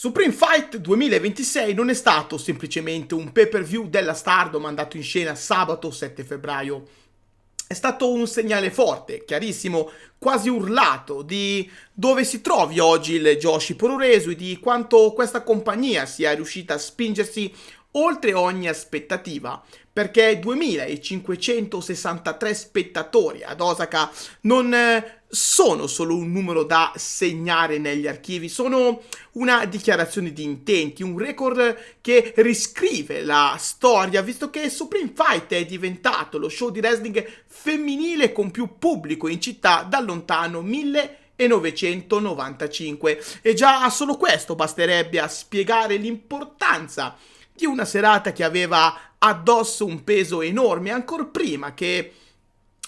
Supreme Fight 2026 non è stato semplicemente un pay-per-view della Stardom andato in scena sabato 7 febbraio. È stato un segnale forte, chiarissimo, quasi urlato, di dove si trovi oggi il Joshi Puroresu e di quanto questa compagnia sia riuscita a spingersi oltre ogni aspettativa, perché 2563 spettatori ad Osaka non sono solo un numero da segnare negli archivi, sono una dichiarazione di intenti, un record che riscrive la storia, visto che Supreme Fight è diventato lo show di wrestling femminile con più pubblico in città dal lontano 1995. E già solo questo basterebbe a spiegare l'importanza di una serata che aveva addosso un peso enorme ancor prima che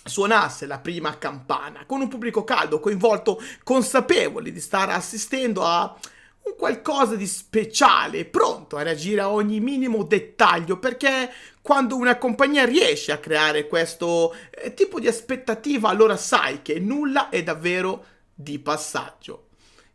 suonasse la prima campana, con un pubblico caldo, coinvolto, consapevole di stare assistendo a un qualcosa di speciale, pronto a reagire a ogni minimo dettaglio, perché quando una compagnia riesce a creare questo tipo di aspettativa, allora sai che nulla è davvero di passaggio.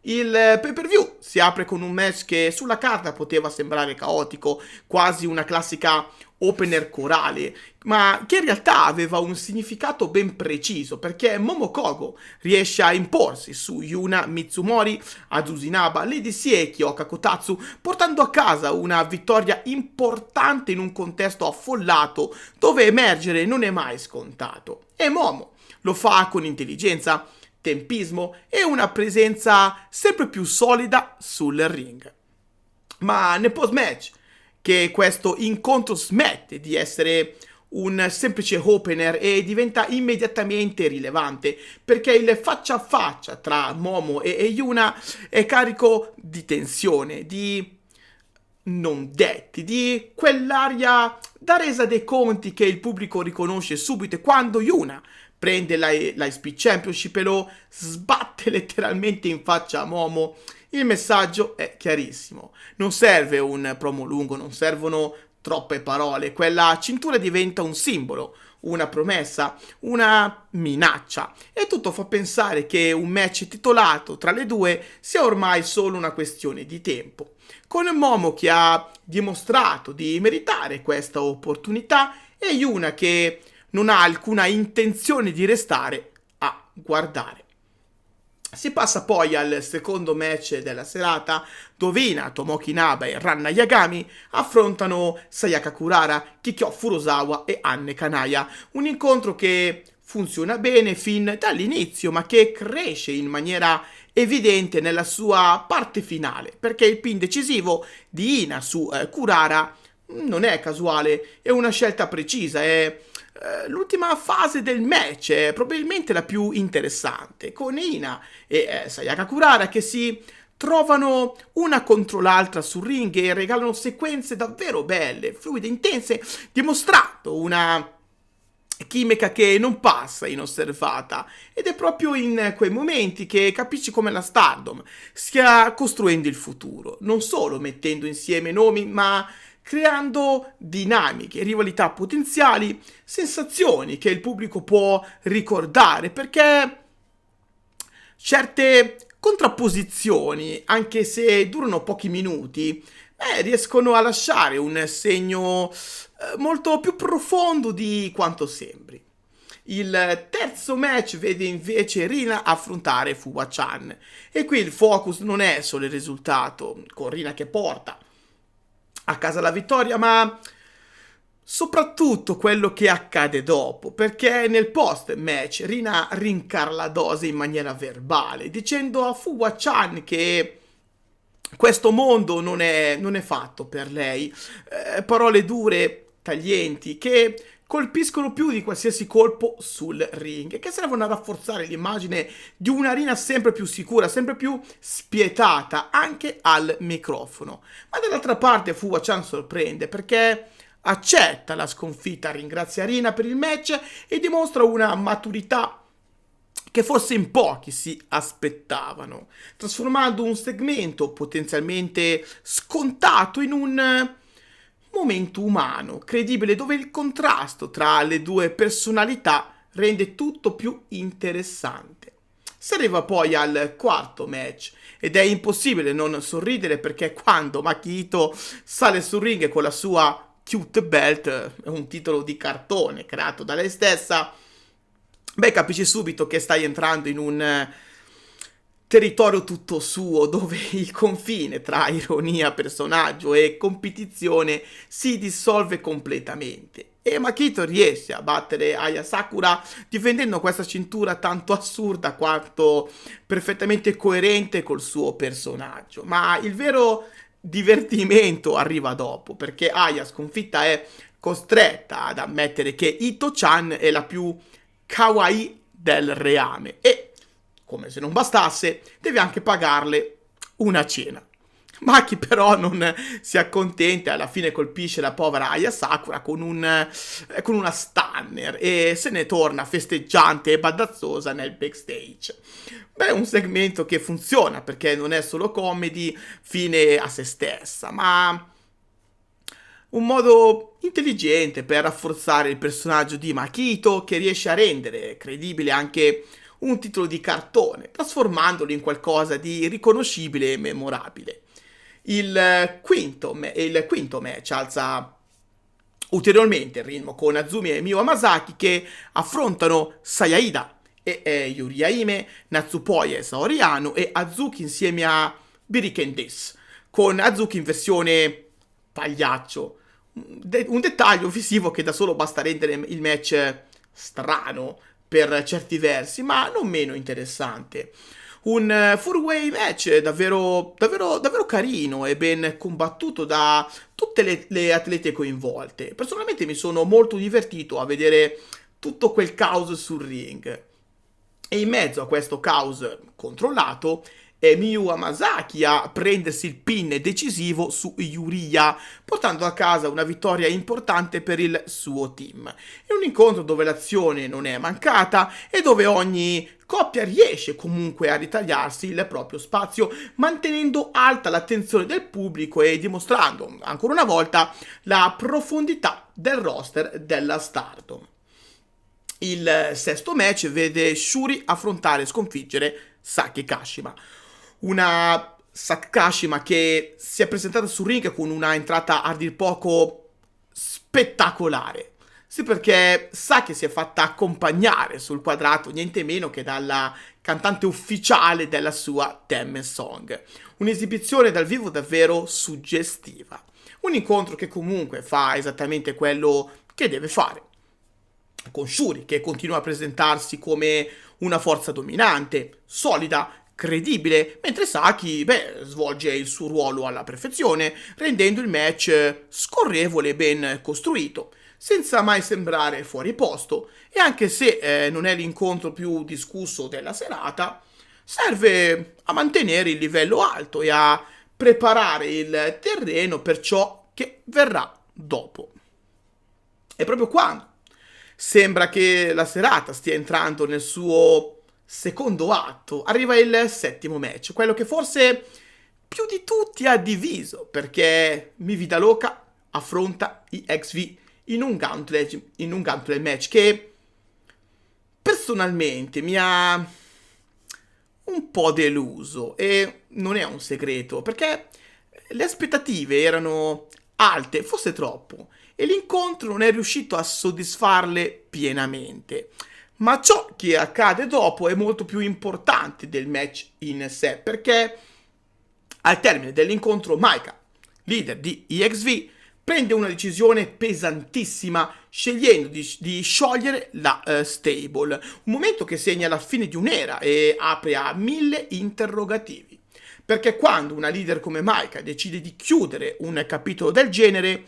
Il pay-per-view si apre con un match che sulla carta poteva sembrare caotico, quasi una classica opener corale, ma che in realtà aveva un significato ben preciso, perché Momokogo riesce a imporsi su Yuna Mitsumori, Azusinaba, Lady Sie e Kyoka Kotatsu, portando a casa una vittoria importante in un contesto affollato dove emergere non è mai scontato. E Momo lo fa con intelligenza, tempismo e una presenza sempre più solida sul ring. Ma nel post-match, che questo incontro smette di essere un semplice opener e diventa immediatamente rilevante, perché il faccia a faccia tra Momo e Yuna è carico di tensione, di non detti, di quell'aria da resa dei conti che il pubblico riconosce subito, e quando Yuna prende l'ISP Championship e lo sbatte letteralmente in faccia a Momo, il messaggio è chiarissimo. Non serve un promo lungo, non servono troppe parole, quella cintura diventa un simbolo, una promessa, una minaccia, e tutto fa pensare che un match titolato tra le due sia ormai solo una questione di tempo, con Momo che ha dimostrato di meritare questa opportunità e Yuna che non ha alcuna intenzione di restare a guardare. Si passa poi al secondo match della serata, dove Ina, Tomoki Inaba e Ranna Yagami affrontano Sayaka Kurara, Kikyo Furusawa e Anne Kanaya. Un incontro che funziona bene fin dall'inizio, ma che cresce in maniera evidente nella sua parte finale, perché il pin decisivo di Ina su Kurara non è casuale, è una scelta precisa, è l'ultima fase del match, è probabilmente la più interessante, con Ina e Sayaka Kurara che si trovano una contro l'altra sul ring e regalano sequenze davvero belle, fluide, intense, dimostrando una chimica che non passa inosservata, ed è proprio in quei momenti che capisci come la Stardom stia costruendo il futuro, non solo mettendo insieme nomi, ma creando dinamiche, rivalità potenziali, sensazioni che il pubblico può ricordare, perché certe contrapposizioni, anche se durano pochi minuti, riescono a lasciare un segno molto più profondo di quanto sembri. Il terzo match vede invece Rina affrontare Fuwa-chan, e qui il focus non è solo il risultato, con Rina che porta a casa la vittoria, ma soprattutto quello che accade dopo, perché nel post match Rina rincara la dose in maniera verbale, dicendo a Fuwa-chan che questo mondo non è fatto per lei, parole dure, taglienti, che colpiscono più di qualsiasi colpo sul ring e che servono a rafforzare l'immagine di una Rina sempre più sicura, sempre più spietata anche al microfono. Ma dall'altra parte Fuwa-chan sorprende, perché accetta la sconfitta, ringrazia Rina per il match e dimostra una maturità che forse in pochi si aspettavano, trasformando un segmento potenzialmente scontato in un momento umano, credibile, dove il contrasto tra le due personalità rende tutto più interessante. Si arriva poi al quarto match ed è impossibile non sorridere perché quando Maki Itoh sale sul ring con la sua cute belt, un titolo di cartone creato da lei stessa, beh, capisci subito che stai entrando in un territorio tutto suo, dove il confine tra ironia, personaggio e competizione si dissolve completamente. E Makito riesce a battere Aya Sakura difendendo questa cintura tanto assurda quanto perfettamente coerente col suo personaggio. Ma il vero divertimento arriva dopo, perché Aya sconfitta è costretta ad ammettere che Ito-chan è la più kawaii del reame e, come se non bastasse, deve anche pagarle una cena. Maki però non si accontenta e alla fine colpisce la povera Aya Sakura con una stunner e se ne torna festeggiante e badazzosa nel backstage. Beh, un segmento che funziona perché non è solo comedy fine a se stessa, ma un modo intelligente per rafforzare il personaggio di Makito che riesce a rendere credibile anche un titolo di cartone, trasformandolo in qualcosa di riconoscibile e memorabile. Il quinto match alza ulteriormente il ritmo con Azumi e Miwa Masaki che affrontano Sayaida e Yuri Aime, Natsupoi e Saori Anou e Azuki insieme a Biriken Desu, con Azuki in versione pagliaccio. Un dettaglio visivo che da solo basta rendere il match strano per certi versi, ma non meno interessante. Un four-way match davvero carino e ben combattuto da tutte le atlete coinvolte. Personalmente mi sono molto divertito a vedere tutto quel caos sul ring. E in mezzo a questo caos controllato è Miyu Masaki a prendersi il pin decisivo su Yuriya, portando a casa una vittoria importante per il suo team. È un incontro dove l'azione non è mancata e dove ogni coppia riesce comunque a ritagliarsi il proprio spazio, mantenendo alta l'attenzione del pubblico e dimostrando ancora una volta la profondità del roster della Stardom. Il sesto match vede Shuri affrontare e sconfiggere Saki Kashima. Una Saki Kashima che si è presentata sul ring con una entrata a dir poco spettacolare. Sì, perché Saki si è fatta accompagnare sul quadrato niente meno che dalla cantante ufficiale della sua theme song. Un'esibizione dal vivo davvero suggestiva. Un incontro che comunque fa esattamente quello che deve fare. Con Shuri che continua a presentarsi come una forza dominante, solida, credibile, mentre Saki, svolge il suo ruolo alla perfezione, rendendo il match scorrevole e ben costruito, senza mai sembrare fuori posto, e anche se non è l'incontro più discusso della serata, serve a mantenere il livello alto e a preparare il terreno per ciò che verrà dopo. E proprio quando sembra che la serata stia entrando nel suo secondo atto, arriva il settimo match, quello che forse più di tutti ha diviso, perché Mi Vida Loca affronta i XV in un gauntlet match che personalmente mi ha un po' deluso e non è un segreto, perché le aspettative erano alte, forse troppo, e l'incontro non è riuscito a soddisfarle pienamente. Ma ciò che accade dopo è molto più importante del match in sé, perché al termine dell'incontro Maika, leader di EXV, prende una decisione pesantissima scegliendo di sciogliere la stable, un momento che segna la fine di un'era e apre a 1000 interrogativi. Perché quando una leader come Maika decide di chiudere un capitolo del genere,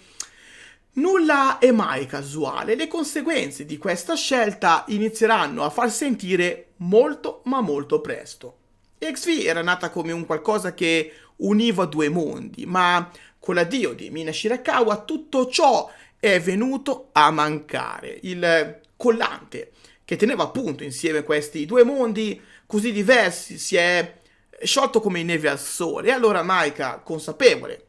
nulla è mai casuale, le conseguenze di questa scelta inizieranno a far sentire molto ma molto presto. EXV era nata come un qualcosa che univa due mondi, ma con l'addio di Mina Shirakawa tutto ciò è venuto a mancare. Il collante che teneva appunto insieme questi due mondi così diversi si è sciolto come neve al sole e allora Maika, consapevole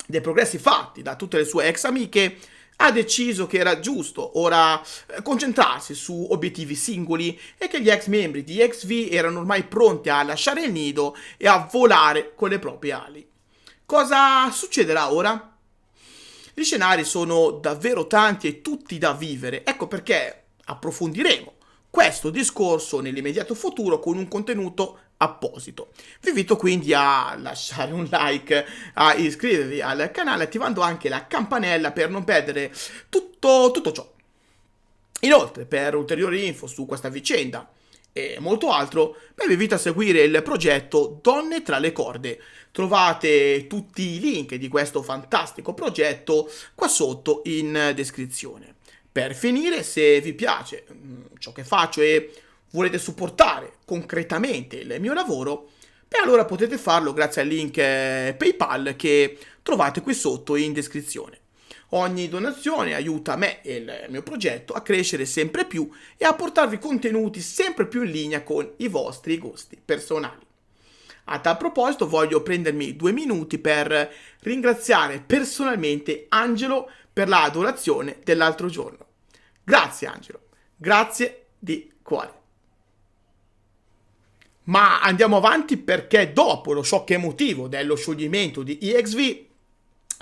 dei progressi fatti da tutte le sue ex amiche, ha deciso che era giusto ora concentrarsi su obiettivi singoli e che gli ex membri di XV erano ormai pronti a lasciare il nido e a volare con le proprie ali. Cosa succederà ora? Gli scenari sono davvero tanti e tutti da vivere, ecco perché approfondiremo questo discorso nell'immediato futuro con un contenuto apposito. Vi invito quindi a lasciare un like, a iscrivervi al canale attivando anche la campanella per non perdere tutto ciò. Inoltre, per ulteriori info su questa vicenda e molto altro, vi invito a seguire il progetto Donne tra le corde. Trovate tutti i link di questo fantastico progetto qua sotto in descrizione. Per finire, se vi piace ciò che faccio e volete supportare concretamente il mio lavoro, allora potete farlo grazie al link PayPal che trovate qui sotto in descrizione. Ogni donazione aiuta me e il mio progetto a crescere sempre più e a portarvi contenuti sempre più in linea con i vostri gusti personali. A tal proposito voglio prendermi 2 minuti per ringraziare personalmente Angelo per la donazione dell'altro giorno. Grazie Angelo, grazie di cuore. Ma andiamo avanti perché dopo lo shock emotivo dello scioglimento di EXV,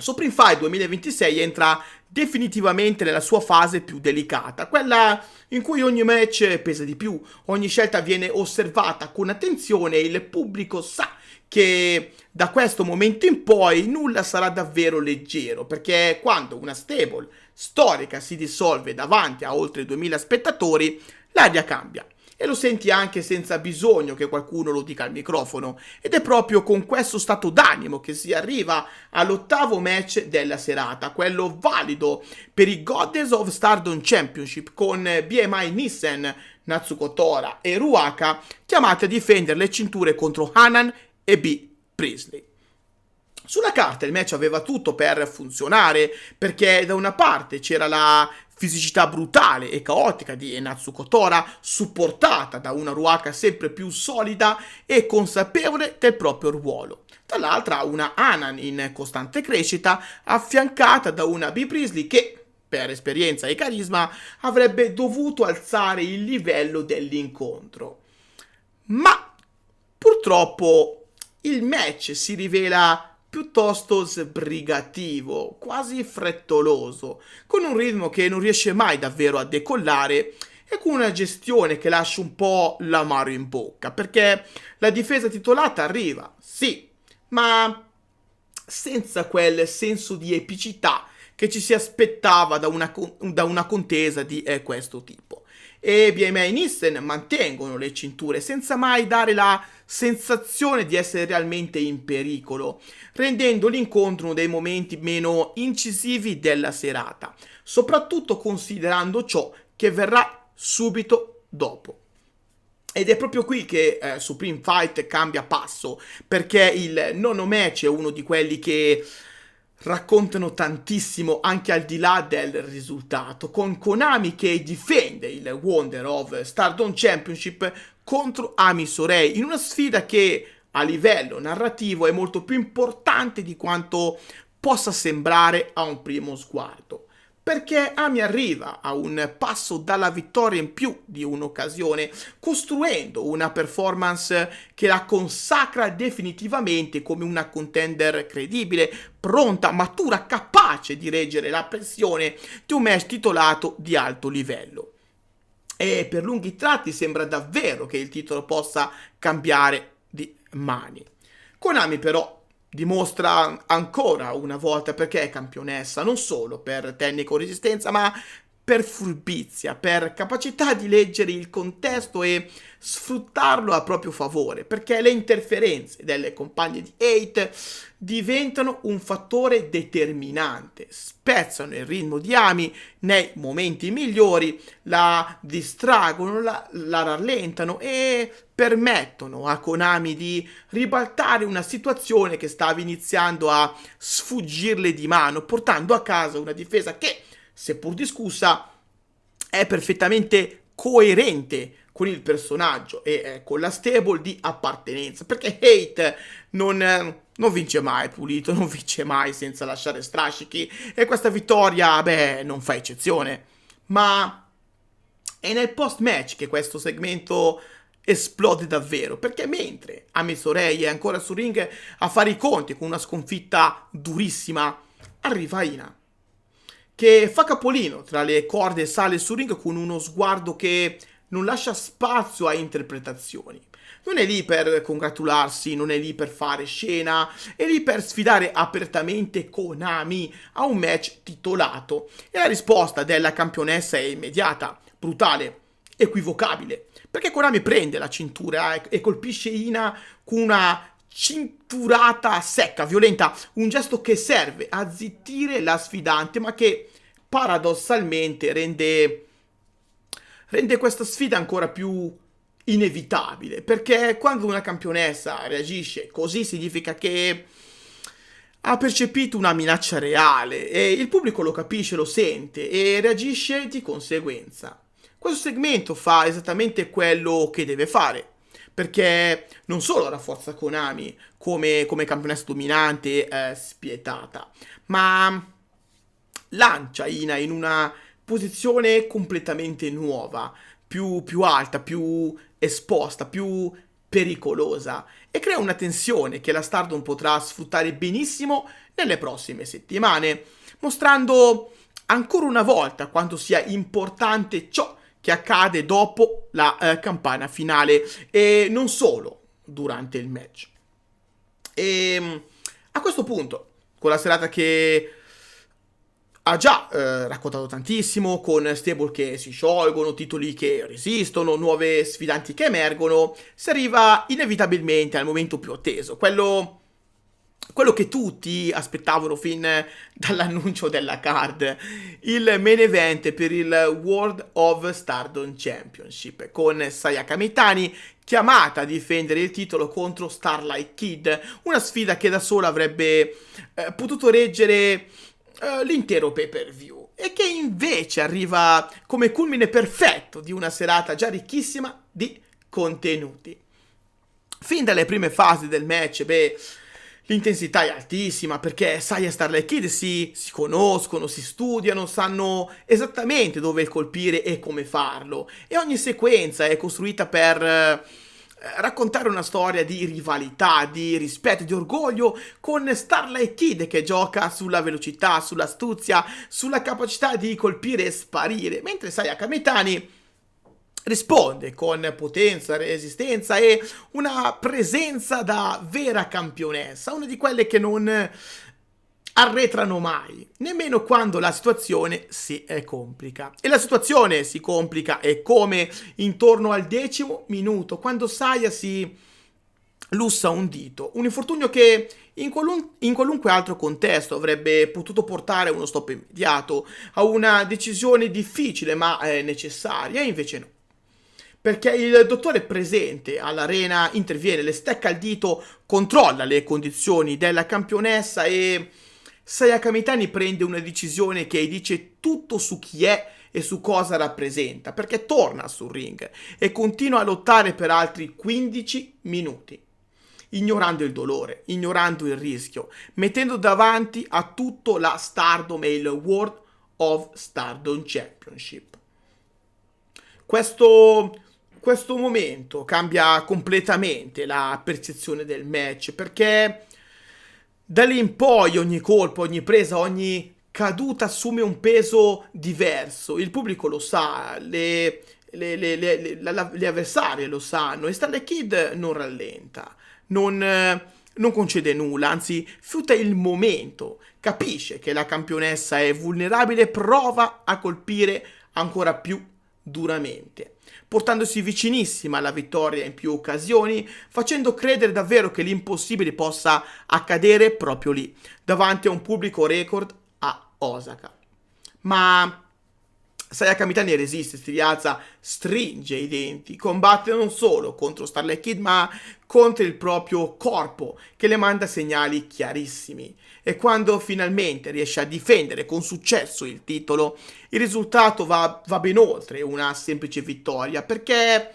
Supreme Fight 2026 entra definitivamente nella sua fase più delicata, quella in cui ogni match pesa di più, ogni scelta viene osservata con attenzione e il pubblico sa che da questo momento in poi nulla sarà davvero leggero, perché quando una stable storica si dissolve davanti a oltre 2000 spettatori, l'aria cambia. E lo senti anche senza bisogno che qualcuno lo dica al microfono. Ed è proprio con questo stato d'animo che si arriva all'8º match della serata, quello valido per i Goddess of Stardom Championship con BMI Nissen, Natsuko Tora e Ruaka chiamati a difendere le cinture contro Hanan e B. Priestley. Sulla carta il match aveva tutto per funzionare, perché da una parte c'era la fisicità brutale e caotica di Natsuko Tora, supportata da una Ruaka sempre più solida e consapevole del proprio ruolo. Dall'altra una Hanan in costante crescita, affiancata da una B. Priestley che, per esperienza e carisma, avrebbe dovuto alzare il livello dell'incontro. Ma purtroppo il match si rivela piuttosto sbrigativo, quasi frettoloso, con un ritmo che non riesce mai davvero a decollare e con una gestione che lascia un po' l'amaro in bocca, perché la difesa titolata arriva, sì, ma senza quel senso di epicità che ci si aspettava da una contesa di questo tipo. E BMI e Nissen mantengono le cinture senza mai dare la sensazione di essere realmente in pericolo, rendendo l'incontro uno dei momenti meno incisivi della serata, soprattutto considerando ciò che verrà subito dopo. Ed è proprio qui che Supreme Fight cambia passo, perché il nono match è uno di quelli che raccontano tantissimo anche al di là del risultato, con Konami che difende il Wonder of Stardom Championship contro Ami Sourei in una sfida che a livello narrativo è molto più importante di quanto possa sembrare a un primo sguardo, perché Ami arriva a un passo dalla vittoria in più di un'occasione, costruendo una performance che la consacra definitivamente come una contender credibile, pronta, matura, capace di reggere la pressione di un match titolato di alto livello. E per lunghi tratti sembra davvero che il titolo possa cambiare di mani. Konami però dimostra ancora una volta perché è campionessa, non solo per tecnica o resistenza, ma per furbizia, per capacità di leggere il contesto e sfruttarlo a proprio favore, perché le interferenze delle compagne di Hate diventano un fattore determinante, spezzano il ritmo di Ami nei momenti migliori, la distraggono, la rallentano e permettono a Konami di ribaltare una situazione che stava iniziando a sfuggirle di mano, portando a casa una difesa che, seppur discussa, è perfettamente coerente con il personaggio e con la stable di appartenenza, perché Hate non non vince mai pulito, non vince mai senza lasciare strascichi, e questa vittoria, beh, non fa eccezione. Ma è nel post-match che questo segmento esplode davvero, perché mentre Ami Sourei è ancora sul ring a fare i conti con una sconfitta durissima, arriva Ina, che fa capolino tra le corde e sale sul ring con uno sguardo che non lascia spazio a interpretazioni. Non è lì per congratularsi, non è lì per fare scena, è lì per sfidare apertamente Konami a un match titolato. E la risposta della campionessa è immediata, brutale, equivocabile. Perché Konami prende la cintura e colpisce Ina con una cinturata secca, violenta, un gesto che serve a zittire la sfidante, ma che paradossalmente rende questa sfida ancora più inevitabile, perché quando una campionessa reagisce così significa che ha percepito una minaccia reale e il pubblico lo capisce, lo sente e reagisce di conseguenza. Questo segmento fa esattamente quello che deve fare, perché non solo rafforza Konami come campionessa dominante e spietata, ma lancia Ina in una posizione completamente nuova, più alta, più esposta, più pericolosa, e crea una tensione che la Stardom potrà sfruttare benissimo nelle prossime settimane, mostrando ancora una volta quanto sia importante ciò che accade dopo la campana finale e non solo durante il match. E a questo punto, con la serata che ha già raccontato tantissimo, con stable che si sciolgono, titoli che resistono, nuove sfidanti che emergono, si arriva inevitabilmente al momento più atteso, quello che tutti aspettavano fin dall'annuncio della card, il main event per il World of Stardom Championship, con Sayaka Mitani chiamata a difendere il titolo contro Starlight Kid, una sfida che da sola avrebbe potuto reggere l'intero pay-per-view, e che invece arriva come culmine perfetto di una serata già ricchissima di contenuti. Fin dalle prime fasi del match, l'intensità è altissima, perché Saya e Starlight Kid si conoscono, si studiano, sanno esattamente dove colpire e come farlo, e ogni sequenza è costruita per raccontare una storia di rivalità, di rispetto, di orgoglio, con Starlight Kid che gioca sulla velocità, sull'astuzia, sulla capacità di colpire e sparire, mentre Sayaka Mitani risponde con potenza, resistenza e una presenza da vera campionessa, una di quelle che non arretrano mai, nemmeno quando la situazione si complica. E la situazione si complica e come intorno al 10° minuto, quando Saya si lussa un dito, un infortunio che in qualunque altro contesto avrebbe potuto portare a uno stop immediato, a una decisione difficile ma necessaria, e invece no. Perché il dottore presente all'arena interviene, le stecca il dito, controlla le condizioni della campionessa e Sayaka Mitani prende una decisione che dice tutto su chi è e su cosa rappresenta, perché torna sul ring e continua a lottare per altri 15 minuti, ignorando il dolore, ignorando il rischio, mettendo davanti a tutto la Stardom e il World of Stardom Championship. Questo momento cambia completamente la percezione del match, perché da lì in poi ogni colpo, ogni presa, ogni caduta assume un peso diverso. Il pubblico lo sa, le avversarie lo sanno, e Starlight Kid non rallenta, non concede nulla, anzi sfrutta il momento, capisce che la campionessa è vulnerabile e prova a colpire ancora più duramente, portandosi vicinissima alla vittoria in più occasioni, facendo credere davvero che l'impossibile possa accadere proprio lì, davanti a un pubblico record a Osaka. Ma Sayaka Mitani resiste, si rialza, stringe i denti, combatte non solo contro Starlight Kid, ma contro il proprio corpo, che le manda segnali chiarissimi. E quando finalmente riesce a difendere con successo il titolo, il risultato va ben oltre una semplice vittoria, perché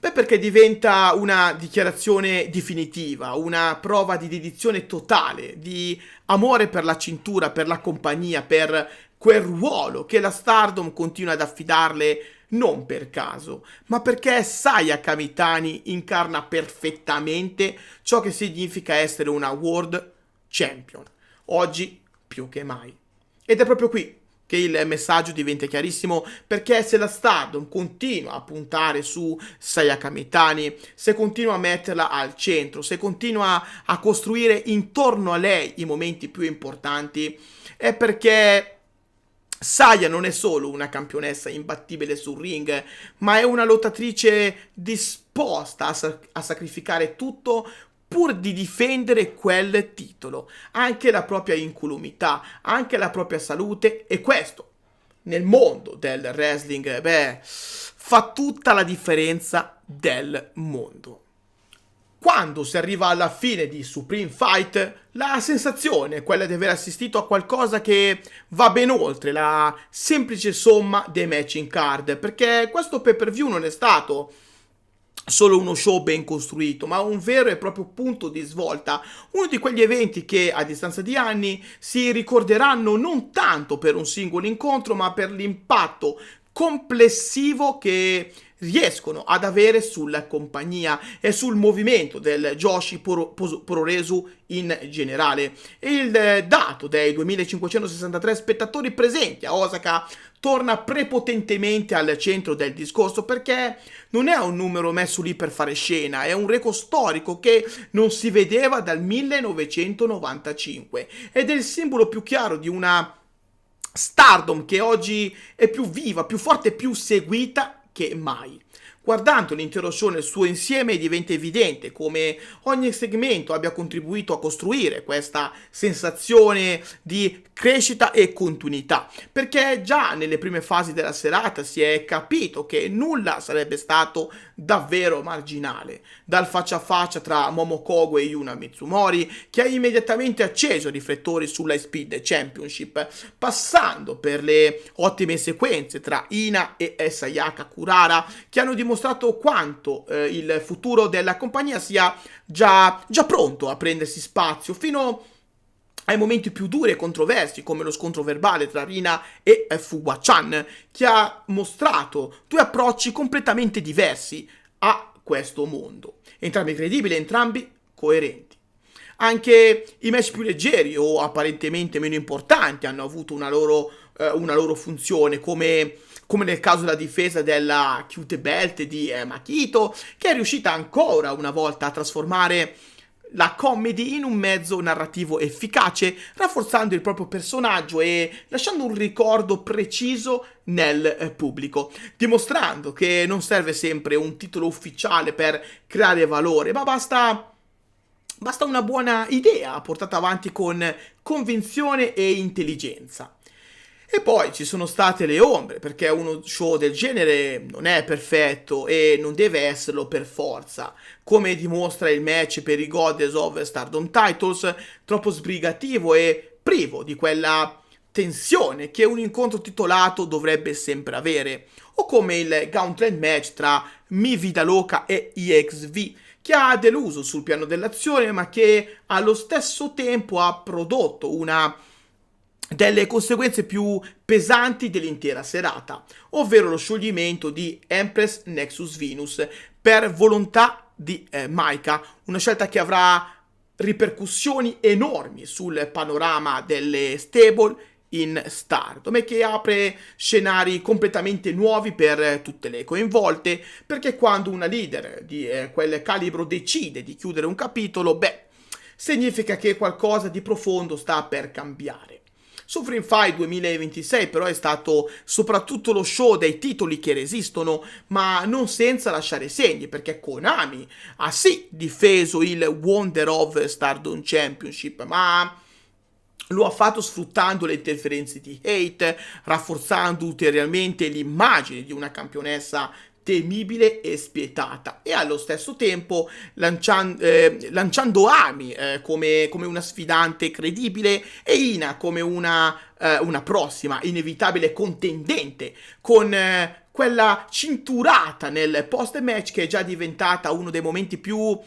Beh, perché diventa una dichiarazione definitiva, una prova di dedizione totale, di amore per la cintura, per la compagnia, per quel ruolo che la Stardom continua ad affidarle non per caso, ma perché Saya Kamitani incarna perfettamente ciò che significa essere una World Champion, oggi più che mai. Ed è proprio qui che il messaggio diventa chiarissimo, perché se la Stardom continua a puntare su Saya Kamitani, se continua a metterla al centro, se continua a costruire intorno a lei i momenti più importanti, è perché Saya non è solo una campionessa imbattibile sul ring, ma è una lottatrice disposta a sacrificare tutto pur di difendere quel titolo, anche la propria incolumità, anche la propria salute, e questo nel mondo del wrestling, beh, fa tutta la differenza del mondo. Quando si arriva alla fine di Supreme Fight, la sensazione è quella di aver assistito a qualcosa che va ben oltre la semplice somma dei match in card, perché questo pay-per-view non è stato solo uno show ben costruito, ma un vero e proprio punto di svolta, uno di quegli eventi che a distanza di anni si ricorderanno non tanto per un singolo incontro, ma per l'impatto complessivo che riescono ad avere sulla compagnia e sul movimento del Joshi Puroresu in generale. Il dato dei 2563 spettatori presenti a Osaka torna prepotentemente al centro del discorso, perché non è un numero messo lì per fare scena, è un record storico che non si vedeva dal 1995 ed è il simbolo più chiaro di una Stardom che oggi è più viva, più forte e più seguita che mai. Guardando l'intero show nel suo insieme diventa evidente come ogni segmento abbia contribuito a costruire questa sensazione di crescita e continuità, perché già nelle prime fasi della serata si è capito che nulla sarebbe stato davvero marginale, dal faccia a faccia tra Momokogo e Yuna Mitsumori, che ha immediatamente acceso i riflettori sulla Speed Championship, passando per le ottime sequenze tra Ina e Sayaka Kurara, che hanno dimostrato quanto il futuro della compagnia sia già pronto a prendersi spazio, fino ai momenti più duri e controversi, come lo scontro verbale tra Rina e Fuwa-chan, che ha mostrato due approcci completamente diversi a questo mondo. Entrambi credibili, entrambi coerenti. Anche i match più leggeri o apparentemente meno importanti hanno avuto una loro funzione, come nel caso della difesa della Cute Belt di Makito, che è riuscita ancora una volta a trasformare la comedy in un mezzo narrativo efficace, rafforzando il proprio personaggio e lasciando un ricordo preciso nel pubblico, dimostrando che non serve sempre un titolo ufficiale per creare valore, ma basta una buona idea portata avanti con convinzione e intelligenza. E poi ci sono state le ombre, perché uno show del genere non è perfetto e non deve esserlo per forza, come dimostra il match per i Goddess of Stardom Titles, troppo sbrigativo e privo di quella tensione che un incontro titolato dovrebbe sempre avere, o come il Gauntlet match tra Mi Vida Loca e EXV, che ha deluso sul piano dell'azione, ma che allo stesso tempo ha prodotto una delle conseguenze più pesanti dell'intera serata, ovvero lo scioglimento di Empress Nexus Venus per volontà di Maika, una scelta che avrà ripercussioni enormi sul panorama delle stable in Stardom e che apre scenari completamente nuovi per tutte le coinvolte, perché quando una leader di quel calibro decide di chiudere un capitolo, significa che qualcosa di profondo sta per cambiare. Supreme Fight 2026 però è stato soprattutto lo show dei titoli che resistono, ma non senza lasciare segni, perché Konami ha sì difeso il Wonder of Stardom Championship, ma lo ha fatto sfruttando le interferenze di Hate, rafforzando ulteriormente l'immagine di una campionessa temibile e spietata, e allo stesso tempo lanciando Ami come una sfidante credibile e Ina come una una prossima inevitabile contendente con quella cinturata nel post-match che è già diventata uno dei momenti più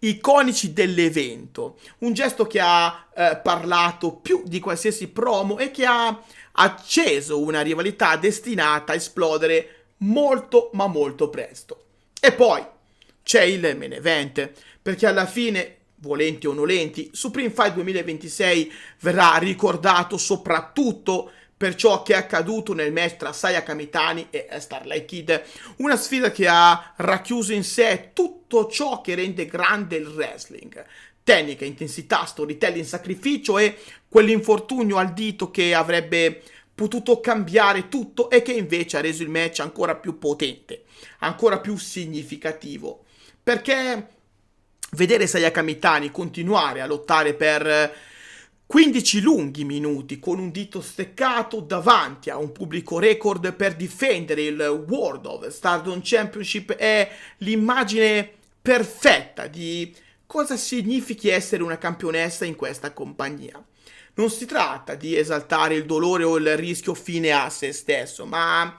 iconici dell'evento. Un gesto che ha parlato più di qualsiasi promo e che ha acceso una rivalità destinata a esplodere molto ma molto presto. E poi c'è il main event, perché alla fine, volenti o nolenti, Supreme Fight 2026 verrà ricordato soprattutto per ciò che è accaduto nel match tra Saya Kamitani e Starlight Kid, una sfida che ha racchiuso in sé tutto ciò che rende grande il wrestling: tecnica, intensità, storytelling, sacrificio e quell'infortunio al dito che avrebbe potuto cambiare tutto e che invece ha reso il match ancora più potente, ancora più significativo. Perché vedere Saya Kamitani continuare a lottare per 15 lunghi minuti con un dito steccato davanti a un pubblico record per difendere il World of Stardom Championship è l'immagine perfetta di cosa significhi essere una campionessa in questa compagnia. Non si tratta di esaltare il dolore o il rischio fine a se stesso, ma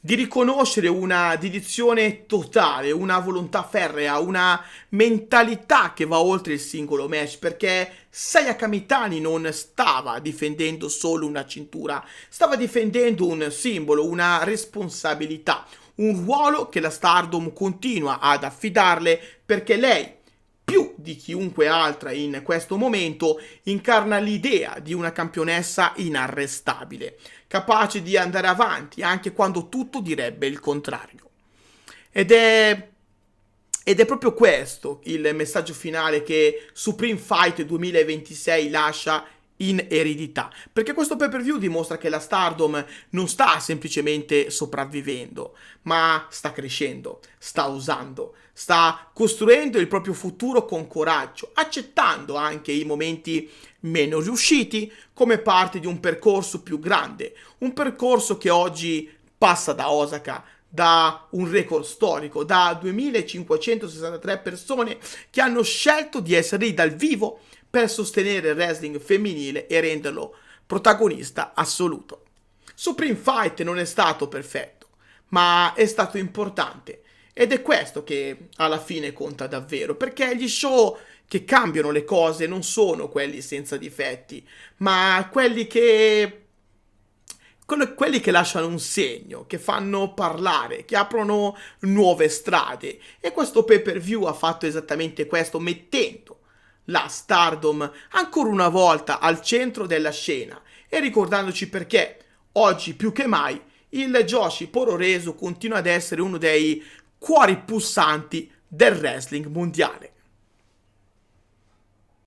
di riconoscere una dedizione totale, una volontà ferrea, una mentalità che va oltre il singolo match, perché Saya Kamitani non stava difendendo solo una cintura, stava difendendo un simbolo, una responsabilità, un ruolo che la Stardom continua ad affidarle, perché lei, più di chiunque altra in questo momento, incarna l'idea di una campionessa inarrestabile, capace di andare avanti anche quando tutto direbbe il contrario. Ed è proprio questo il messaggio finale che Supreme Fight 2026 lascia in eredità, perché questo pay-per-view dimostra che la Stardom non sta semplicemente sopravvivendo, ma sta crescendo, sta usando, sta costruendo il proprio futuro con coraggio, accettando anche i momenti meno riusciti come parte di un percorso più grande, un percorso che oggi passa da Osaka, da un record storico, da 2563 persone che hanno scelto di essere lì dal vivo per sostenere il wrestling femminile e renderlo protagonista assoluto. Supreme Fight non è stato perfetto, ma è stato importante, ed è questo che alla fine conta davvero, perché gli show che cambiano le cose non sono quelli senza difetti, ma quelli che lasciano un segno, che fanno parlare, che aprono nuove strade. E questo pay-per-view ha fatto esattamente questo, mettendo la Stardom ancora una volta al centro della scena e ricordandoci perché oggi più che mai il Joshi Pororesu continua ad essere uno dei cuori pulsanti del wrestling mondiale.